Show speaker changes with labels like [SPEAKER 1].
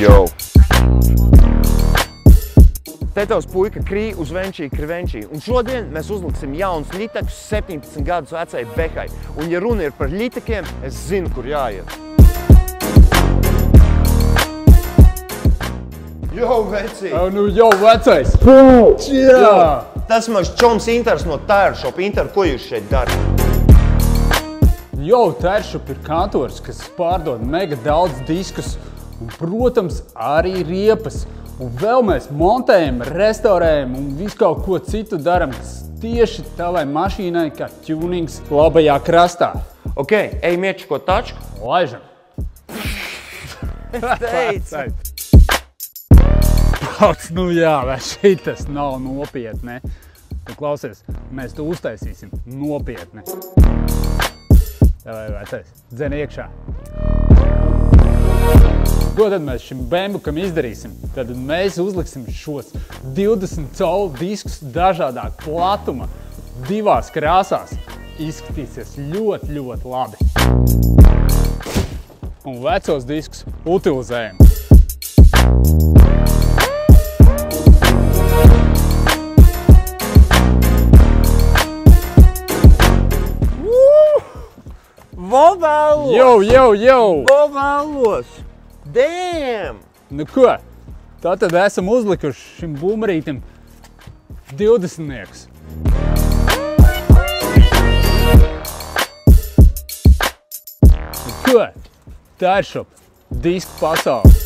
[SPEAKER 1] Jo. Te tavs puika krī uz Venčī Krivenčī, un šodien mēs uzliksim jaunus ļitekus 17 gadus vecai Behai. Un ja runa ir par ļitekiem, es zinu, kur jāiet. Jo, veci!
[SPEAKER 2] Nu, jo, vecais!
[SPEAKER 1] Jā! Tas mans čoms Inters no Tēršopa. Inter, ko jūs šeit darat?
[SPEAKER 2] Jo, Tēršopa ir kantors, kas pārdod mega daudz diskus un, protams, arī riepas. Un vēl mēs montējam, restaurējam un visu kaut ko citu daram, kas tieši tavai mašīnai kā tunings labajā krastā.
[SPEAKER 1] Ok, ej miečiko tačku.
[SPEAKER 2] Laižam!
[SPEAKER 1] Es teicu!
[SPEAKER 2] Pats, nu jā, šitas nav nopietni. Tu klausies, mēs to uztaisīsim nopietni. Vai vecais, dzen iekšā. Ko tad mēs šim bembukam izdarīsim? Tad mēs uzliksim šos 20 colu diskus dažādā platuma, divās krāsās. Izskatīsies ļoti, ļoti labi. Un vecos diskus utilizējam.
[SPEAKER 1] Vovēlos!
[SPEAKER 2] Jau!
[SPEAKER 1] Vovēlos! Damn!
[SPEAKER 2] Nu ko? Tātad esam uzlikuši šim bumerītim 20-niekus. Nu ko? Tēršopa, disku pasaule.